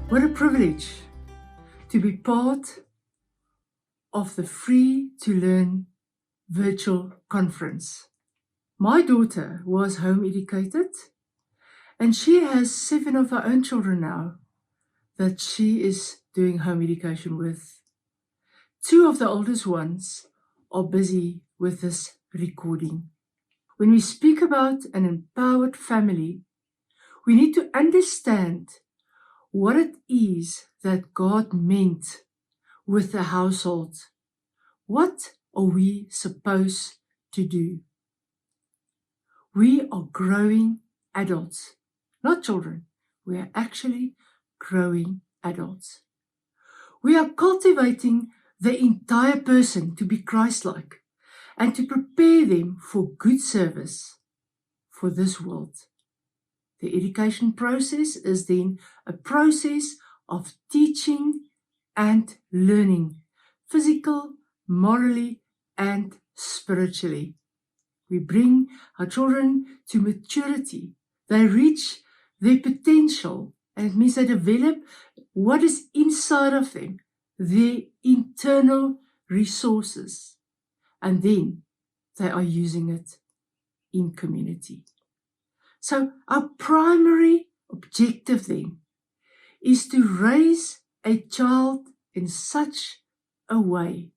What a privilege to be part of the Free to Learn virtual conference. My daughter was home educated, and she has 7 of her own children now that she is doing home education with. 2 of the oldest ones are busy with this recording. When we speak about an empowered family, we need to understand what it is that God meant with the household. What are we supposed to do? We are growing adults, not children. We are actually growing adults. We are cultivating the entire person to be Christ-like and to prepare them for good service for this world. The education process is then a process of teaching and learning, physical, morally, and spiritually. We bring our children to maturity. They reach their potential, and it means they develop what is inside of them, their internal resources, and then they are using it in community. So our primary objective then is to raise a child in such a way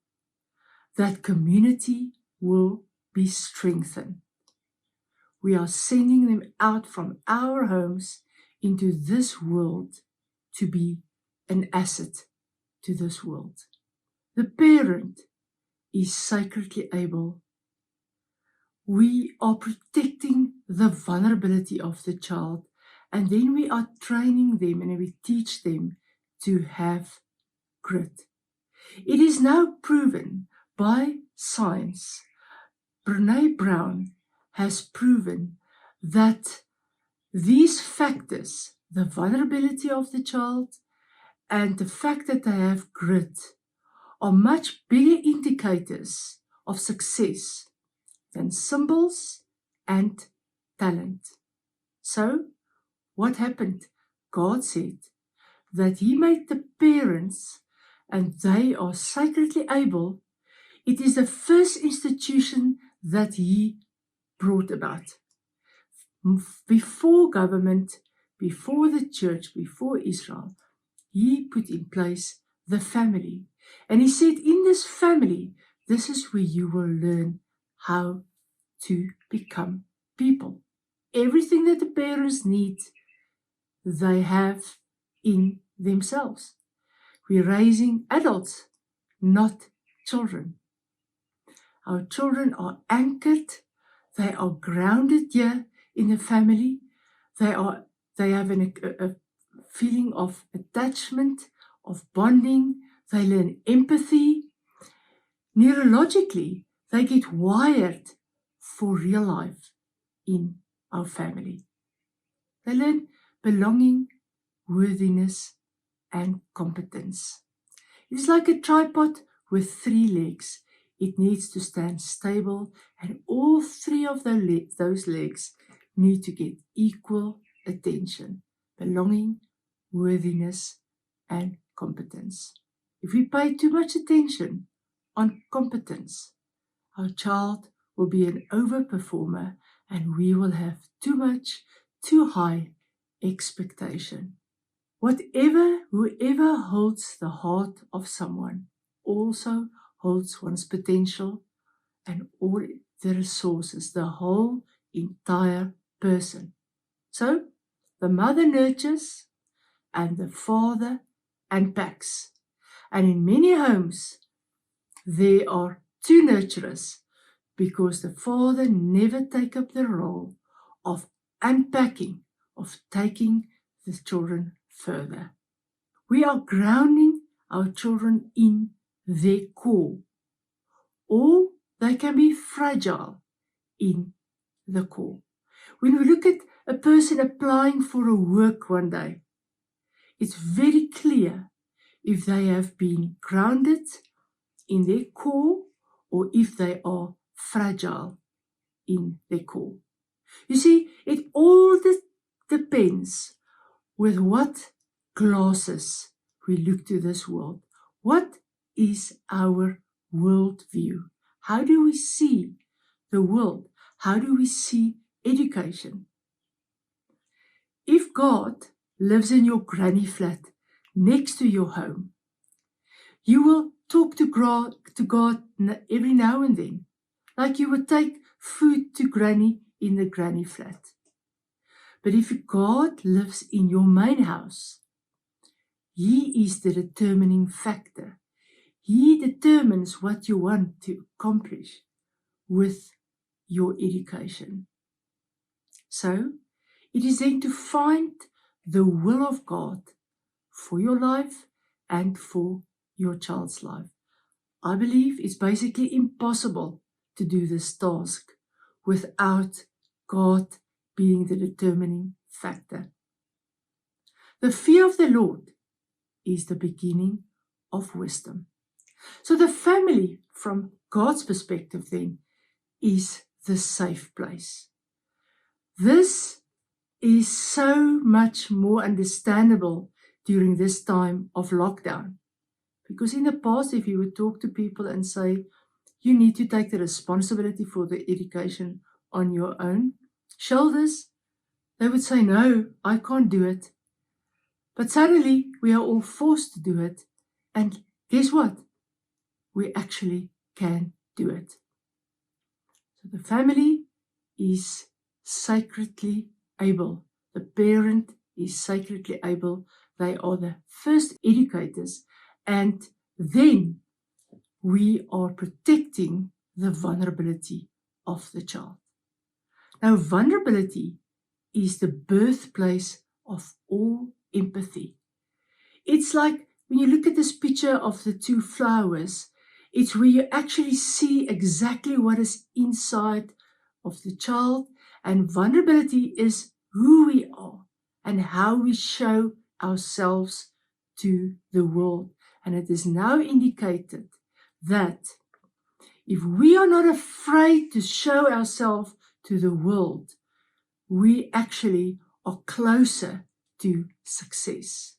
that community will be strengthened. We are sending them out from our homes into this world to be an asset to this world. The parent is sacredly able. We are protecting the vulnerability of the child, and then we are training them and we teach them to have grit. It is now proven by science. Brené has proven that these factors, the vulnerability of the child and the fact that they have grit, are much bigger indicators of success than symbols and talent. So, what happened? God said that He made the parents, and they are sacredly able. It is the first institution that He brought about. Before government, before the church, before Israel, He put in place the family. And He said, in this family, this is where you will learn how to become people. Everything that the parents need, they have in themselves. We're raising adults, not children. Our children are anchored. They are grounded here in the family. They have a feeling of attachment, of bonding. They learn empathy. Neurologically, they get wired for real life in our family. They learn belonging, worthiness, and competence. It's like a tripod with 3 legs. It needs to stand stable, and all 3 of those legs need to get equal attention: belonging, worthiness, and competence. If we pay too much attention on competence, our child will be an overperformer, and we will have too high expectation. Whoever holds the heart of someone also holds one's potential and all the resources, the whole entire person. So the mother nurtures and the father unpacks. And in many homes, there are 2 nurturers, because the father never take up the role of unpacking, of taking the children further. We are grounding our children in their core, or they can be fragile in the core. When we look at a person applying for a work one day, it's very clear if they have been grounded in their core or if they are fragile in their core. You see, it all depends with what glasses we look to this world? What is our worldview? How do we see the world? How do we see education? If God lives in your granny flat next to your home, you will talk to God every now and then, like you would take food to granny in the granny flat. But if God lives in your main house, He is the determining factor. He determines what you want to accomplish with your education. So, it is then to find the will of God for your life and for your child's life. I believe it's basically impossible to do this task without God being the determining factor. The fear of the Lord is the beginning of wisdom. So the family, from God's perspective then, is the safe place. This is so much more understandable during this time of lockdown. Because in the past, if you would talk to people and say, you need to take the responsibility for the education on your own shoulders, they would say, no, I can't do it. But suddenly we are all forced to do it. And guess what? We actually can do it. So the family is sacredly able. The parent is sacredly able. They are the first educators. And then we are protecting the vulnerability of the child. Now, vulnerability is the birthplace of all empathy. It's like when you look at this picture of the two flowers, it's where you actually see exactly what is inside of the child, and vulnerability is who we are and how we show ourselves to the world. And it is now indicated that if we are not afraid to show ourselves to the world, we actually are closer to success.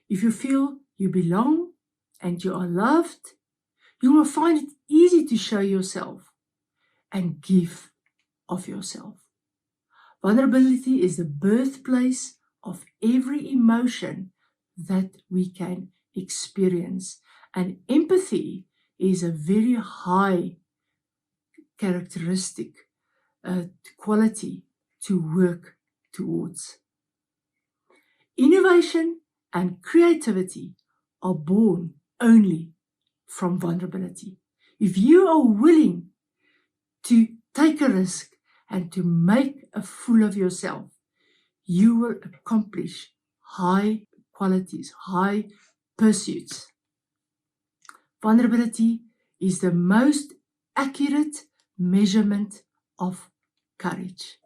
If you feel you belong and you are loved, you will find it easy to show yourself and give of yourself. Vulnerability is the birthplace of every emotion that we can experience. And empathy is a very high characteristic, quality to work towards. Innovation and creativity are born only from vulnerability. If you are willing to take a risk and to make a fool of yourself, you will accomplish high qualities, high pursuits. Vulnerability is the most accurate measurement of courage.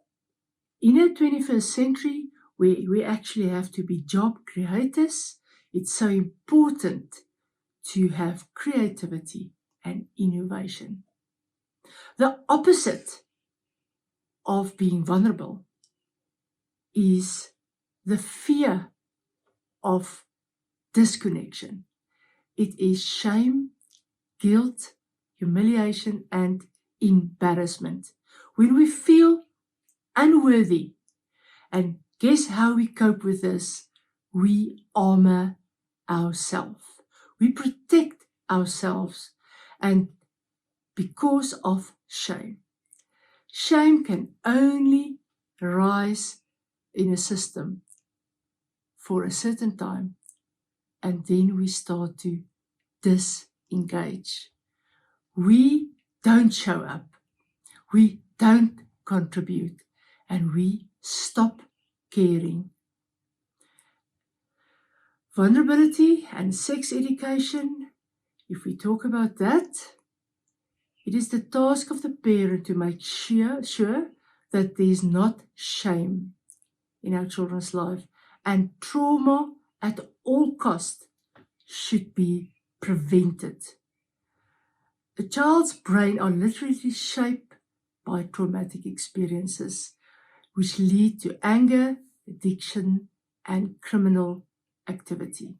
In the 21st century, where we actually have to be job creators, it's so important to have creativity and innovation. The opposite of being vulnerable is the fear of disconnection. It is shame, guilt, humiliation, and embarrassment. When we feel unworthy, and guess how we cope with this? We armor ourselves. We protect ourselves, and because of shame. Shame can only rise in a system for a certain time, and then we start to disengage. We don't show up. We don't contribute, and we stop caring. Vulnerability and sex education, if we talk about that, it is the task of the parent to make sure that there is not shame in our children's life, and trauma at all costs should be prevented. A child's brain are literally shaped by traumatic experiences, which lead to anger, addiction, and criminal activity.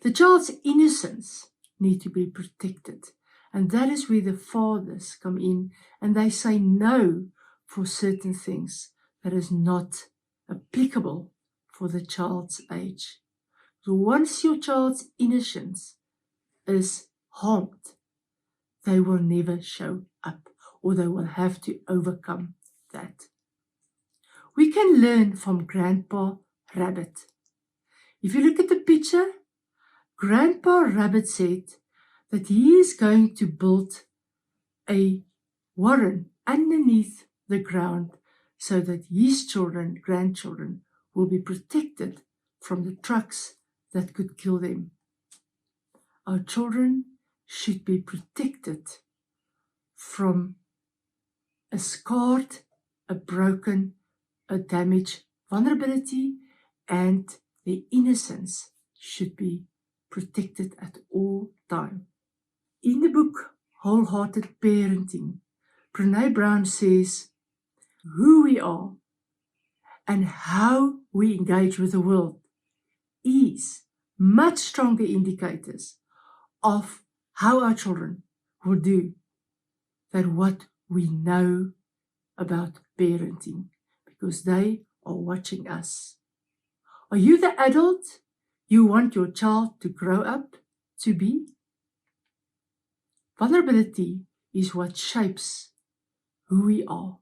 The child's innocence need to be protected, and that is where the fathers come in and they say no for certain things that is not applicable for the child's age. So once your child's innocence is harmed, they will never show up, or they will have to overcome that. We can learn from Grandpa Rabbit. If you look at the picture, Grandpa Rabbit said that he is going to build a warren underneath the ground so that his children, grandchildren, will be protected from the trucks that could kill them. Our children should be protected from a scarred, a broken, a damaged vulnerability, and their innocence should be protected at all time. In the book Wholehearted Parenting, Brené Brown says who we are and how we engage with the world is much stronger indicators of how our children will do than what we know about parenting, because they are watching us. Are you the adult you want your child to grow up to be? Vulnerability is what shapes who we are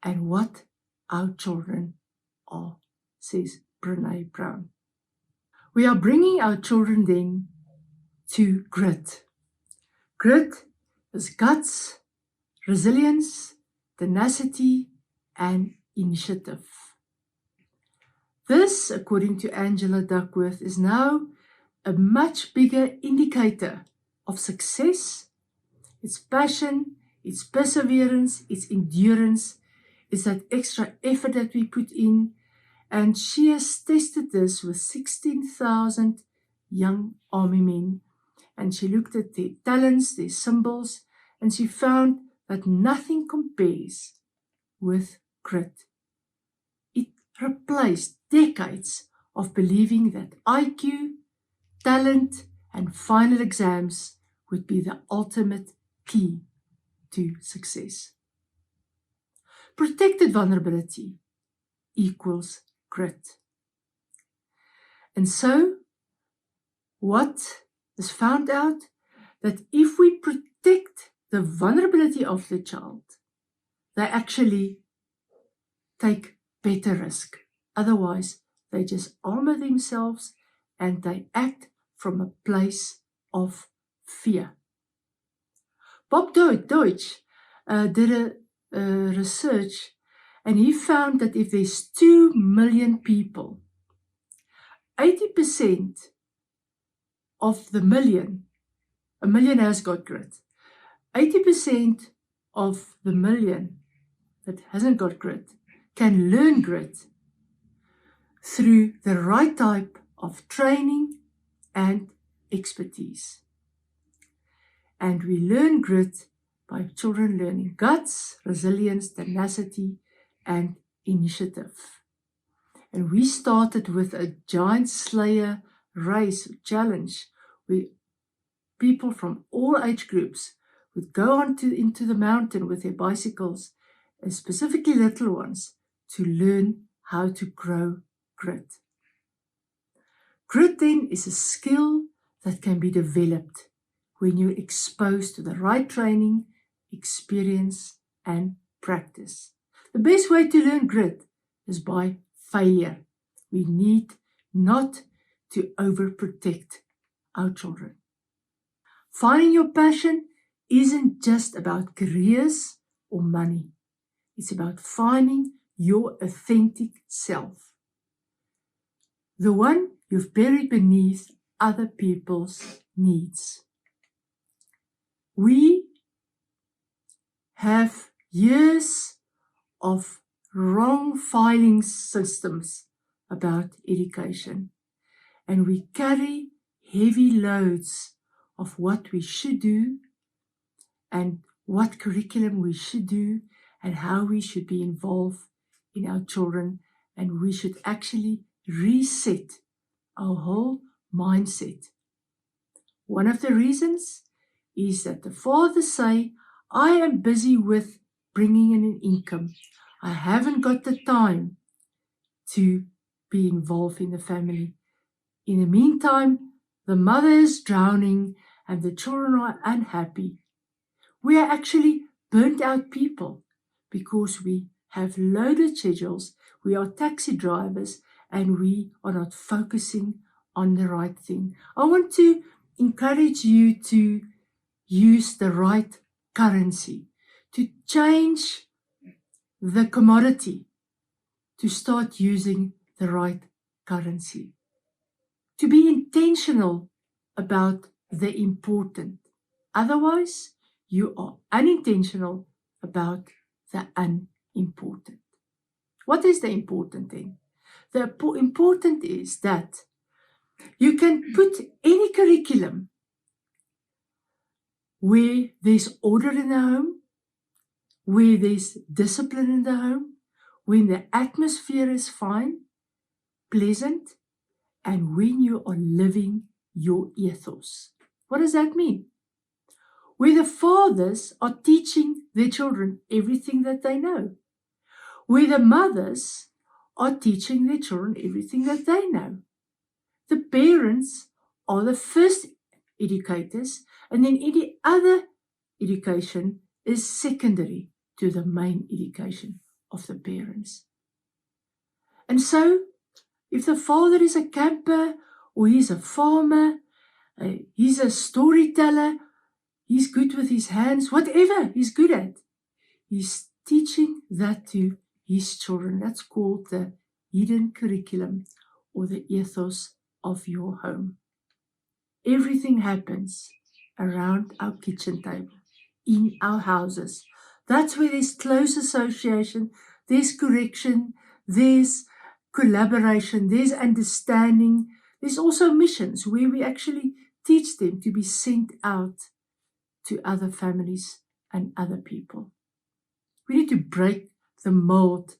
and what our children are, says Brené Brown. We are bringing our children then to grit. Grit is guts, resilience, tenacity, and initiative. This, according to Angela Duckworth, is now a much bigger indicator of success. It's passion, it's perseverance, it's endurance, it's that extra effort that we put in. And she has tested this with 16,000 young army men. And she looked at their talents, their symbols, and she found that nothing compares with grit. It replaced decades of believing that IQ, talent, and final exams would be the ultimate key to success. Protected vulnerability equals grit. And so, what is found out? That if we protect the vulnerability of the child, they actually take better risk. Otherwise, they just armor themselves and they act from a place of fear. Bob Deutsch did a research, and he found that if there's 2 million people, 80% of the million, a million has got grit. 80% of the million that hasn't got grit can learn grit through the right type of training and expertise. And we learn grit by children learning guts, resilience, tenacity, and initiative. And we started with a giant slayer race challenge where people from all age groups would go into the mountain with their bicycles, and specifically little ones, to learn how to grow grit. Grit then is a skill that can be developed when you're exposed to the right training, experience, and practice. The best way to learn grit is by failure. We need not to overprotect our children. Finding your passion isn't just about careers or money. It's about finding your authentic self, the one you've buried beneath other people's needs. We have years of wrong filing systems about education, and we carry heavy loads of what we should do and what curriculum we should do and how we should be involved in our children and we should actually reset our whole mindset. One of the reasons is that the fathers say, I am busy with bringing in an income. I haven't got the time to be involved in the family. In the meantime, the mother is drowning and the children are unhappy. We are actually burnt out people because we have loaded schedules, we are taxi drivers, and we are not focusing on the right thing. I want to encourage you to use the right currency, to change the commodity, to start using the right currency, to be intentional about the important. Otherwise, you are unintentional about the unimportant. What is the important then? The important is that you can put any curriculum where there's order in the home, where there's discipline in the home, when the atmosphere is fine, pleasant, and when you are living your ethos. What does that mean? Where the fathers are teaching their children everything that they know, where the mothers are teaching their children everything that they know. The parents are the first educators, and then any other education is secondary to the main education of the parents. And so, if the father is a camper, or he's a farmer, he's a storyteller, he's good with his hands, whatever he's good at, he's teaching that to his children. That's called the hidden curriculum or the ethos of your home. Everything happens around our kitchen table, in our houses. That's where there's close association, there's correction, there's collaboration, there's understanding. There's also missions where we actually teach them to be sent out to other families and other people. We need to break the mold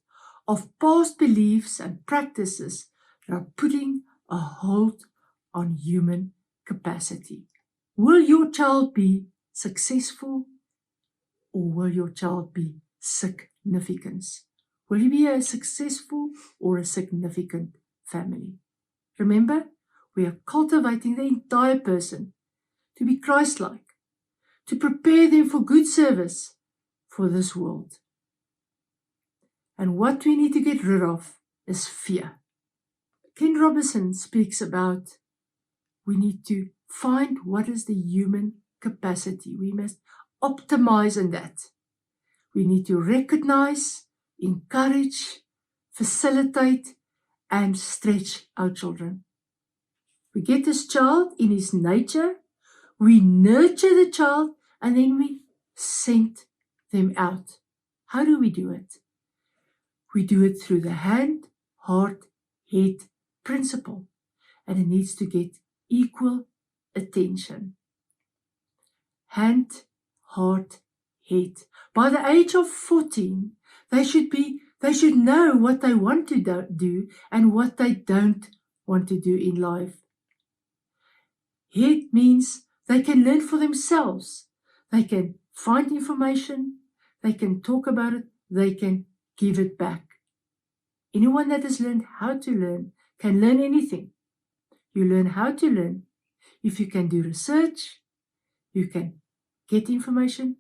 of past beliefs and practices that are putting a hold on human capacity. Will your child be successful, or will your child be significance? Will you be a successful or a significant family? Remember, we are cultivating the entire person to be Christ-like, to prepare them for good service for this world. And what we need to get rid of is fear. Ken Robinson speaks about we need to find what is the human capacity. We must optimize in that. We need to recognize, encourage, facilitate, and stretch our children. We get this child in his nature, we nurture the child, and then we send them out. How do we do it? We do it through the hand, heart, head principle, and it needs to get equal attention. Hand, heart, head. By the age of 14, they should know what they want to do and what they don't want to do in life. Head means they can learn for themselves. They can find information, they can talk about it, they can give it back. Anyone that has learned how to learn can learn anything. You learn how to learn. If you can do research, you can get information,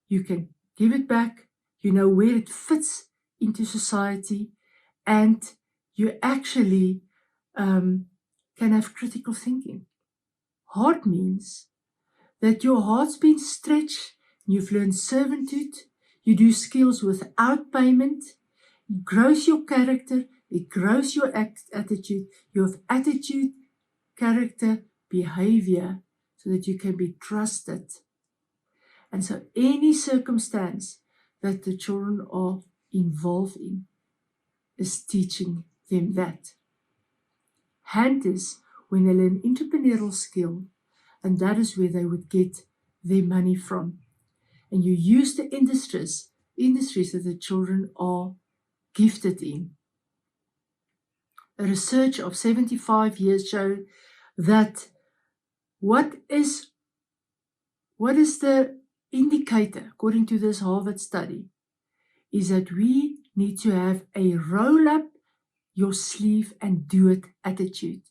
you can give it back, you know where it fits into society, and you actually can have critical thinking. Heart means that your heart's been stretched, you've learned servitude, you do skills without payment, it grows your character, it grows your attitude, you have attitude, character, behavior, so that you can be trusted. And so any circumstance that the children are involved in is teaching them that. Hand is when they learn entrepreneurial skill, and that is where they would get their money from. And you use the industries that the children are gifted in. A research of 75 years showed that what is the indicator, according to this Harvard study, is that we need to have a roll up your sleeve and do it attitude.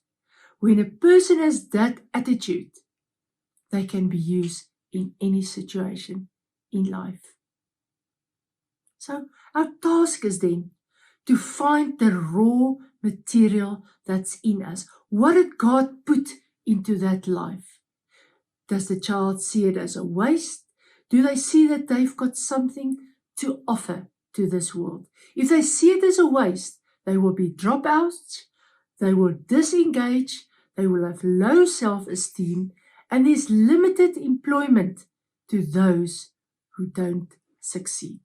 When a person has that attitude, they can be used in any situation in life. So our task is then to find the raw material that's in us. What did God put into that life? Does the child see it as a waste? Do they see that they've got something to offer to this world? If they see it as a waste, they will be dropouts, they will disengage, they will have low self-esteem, and there's limited employment to those who don't succeed.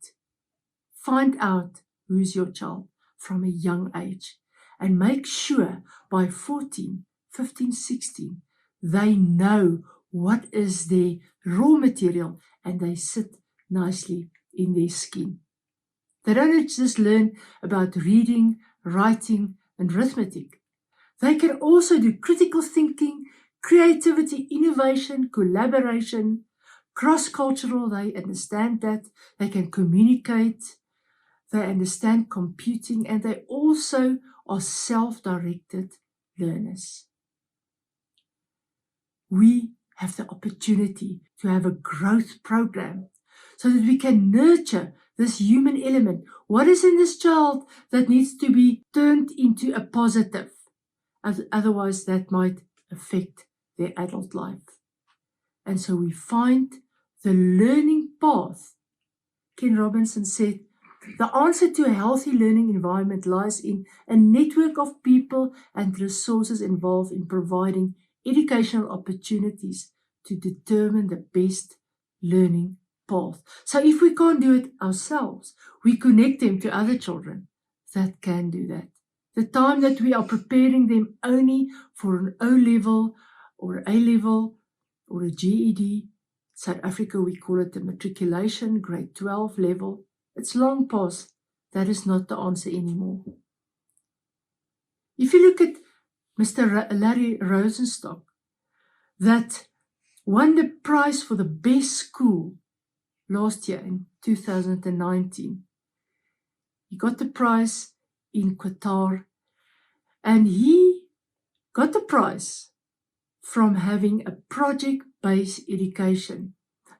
Find out who's your child from a young age and make sure by 14, 15, 16, they know what is their raw material and they sit nicely in their skin. They don't just learn about reading, writing, and arithmetic. They can also do critical thinking, creativity, innovation, collaboration, cross-cultural. They understand that. They can communicate. They understand computing, and they also are self-directed learners. We have the opportunity to have a growth program so that we can nurture this human element. What is in this child that needs to be turned into a positive? Otherwise, that might affect their adult life. And so we find the learning path. Ken Robinson said, the answer to a healthy learning environment lies in a network of people and resources involved in providing educational opportunities to determine the best learning path. So if we can't do it ourselves, we connect them to other children that can do that. The time that we are preparing them only for an O-level or A-level or a GED, South Africa we call it the matriculation, grade 12 level, it's long past. That is not the answer anymore. If you look at Mr. Larry Rosenstock, that won the prize for the best school last year in 2019. He got the prize in Qatar, and he got the prize from having a project-based education.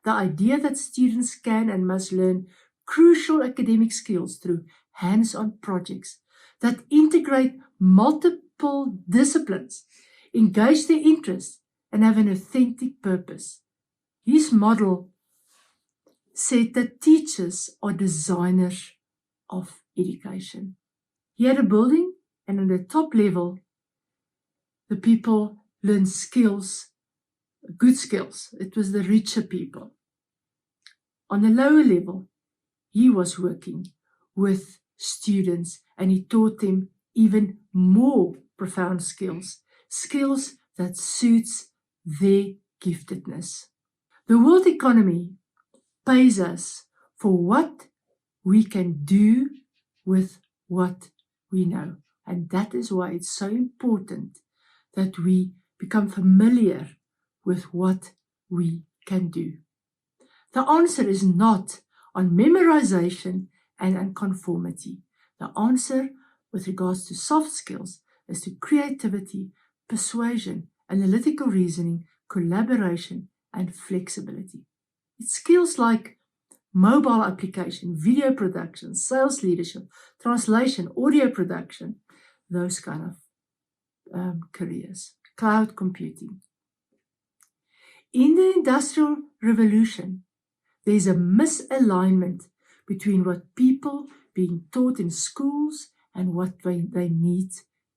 The idea that students can and must learn crucial academic skills through hands-on projects that integrate multiple disciplines, engage their interests, and have an authentic purpose. His model said that teachers are designers of education. He had a building, and on the top level, the people learned skills, good skills. It was the richer people. On the lower level, he was working with students, and he taught them even more profound skills, skills that suits their giftedness. The world economy pays us for what we can do with what we know. And that is why it's so important that we become familiar with what we can do. The answer is not on memorization and on conformity. The answer with regards to soft skills is to creativity, persuasion, analytical reasoning, collaboration, and flexibility. It's skills like mobile application, video production, sales leadership, translation, audio production, those kind of careers, cloud computing. In the Industrial Revolution, there's a misalignment between what people being taught in schools and what they need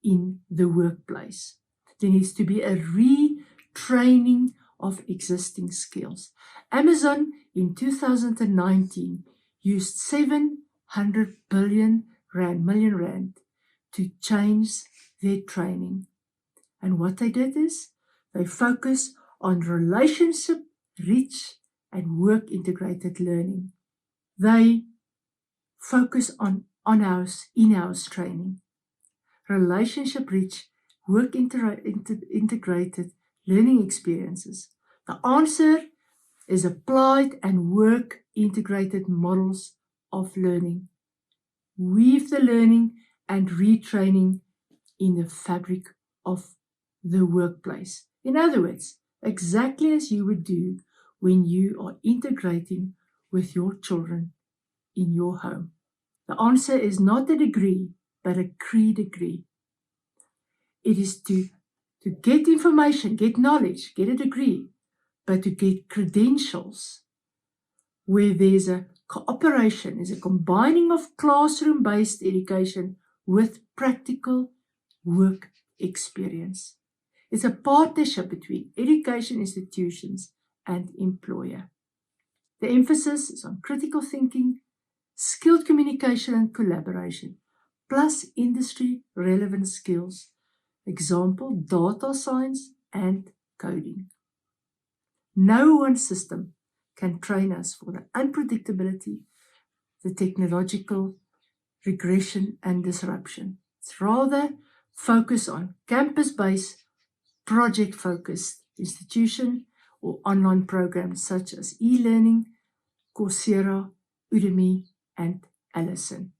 in the workplace. There needs to be a retraining of existing skills. Amazon in 2019 used 700 million rand to change their training. And what they did is they focus on relationship, rich, and work integrated learning. They focus on in-house training. relationship-rich, work-integrated learning experiences? The answer is applied and work-integrated models of learning. Weave the learning and retraining in the fabric of the workplace. In other words, exactly as you would do when you are integrating with your children in your home. The answer is not a degree, but a degree. It is to get information, get knowledge, get a degree, but to get credentials where there's a cooperation, is a combining of classroom-based education with practical work experience. It's a partnership between education institutions and employer. The emphasis is on critical thinking, skilled communication and collaboration, plus industry-relevant skills, example, data science and coding. No one system can train us for the unpredictability, the technological regression and disruption. It's rather focus on campus-based, project-focused institution or online programs such as e-learning, Coursera, Udemy, and Allison.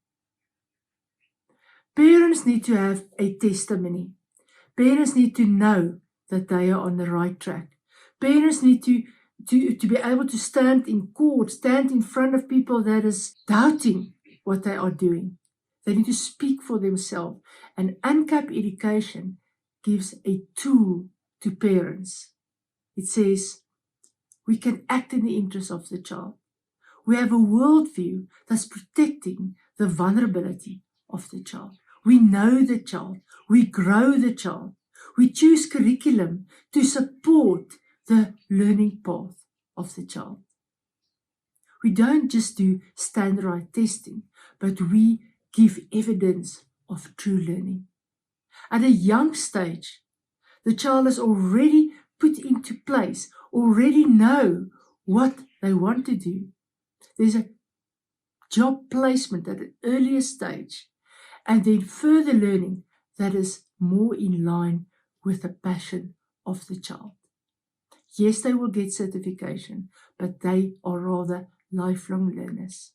Parents need to have a testimony. Parents need to know that they are on the right track. Parents need to be able to stand in court, stand in front of people that is doubting what they are doing. They need to speak for themselves. And Uncapped education gives a tool to parents. It says, we can act in the interest of the child. We have a worldview that's protecting the vulnerability of the child. We know the child. We grow the child. We choose curriculum to support the learning path of the child. We don't just do standardized testing, but we give evidence of true learning. At a young stage, the child is already put into place, already know what they want to do. There's a job placement at an earlier stage, and then further learning that is more in line with the passion of the child. Yes, they will get certification, but they are rather lifelong learners.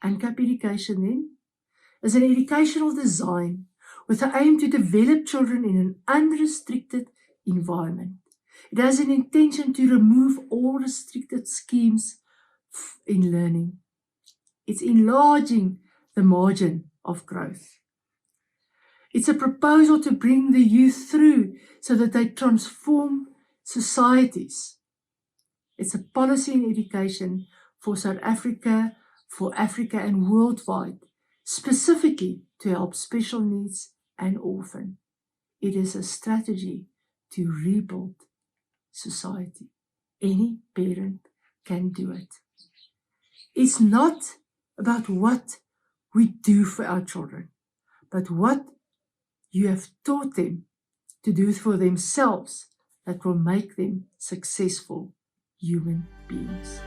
Uncapped education then is an educational design with the aim to develop children in an unrestricted environment. It has an intention to remove all restricted schemes in learning. It's enlarging the margin of growth. It's a proposal to bring the youth through so that they transform societies. It's a policy in education for South Africa, for Africa and worldwide, specifically to help special needs and orphan. It is a strategy to rebuild society. Any parent can do it. It's not about what we do for our children, but what you have taught them to do for themselves that will make them successful human beings.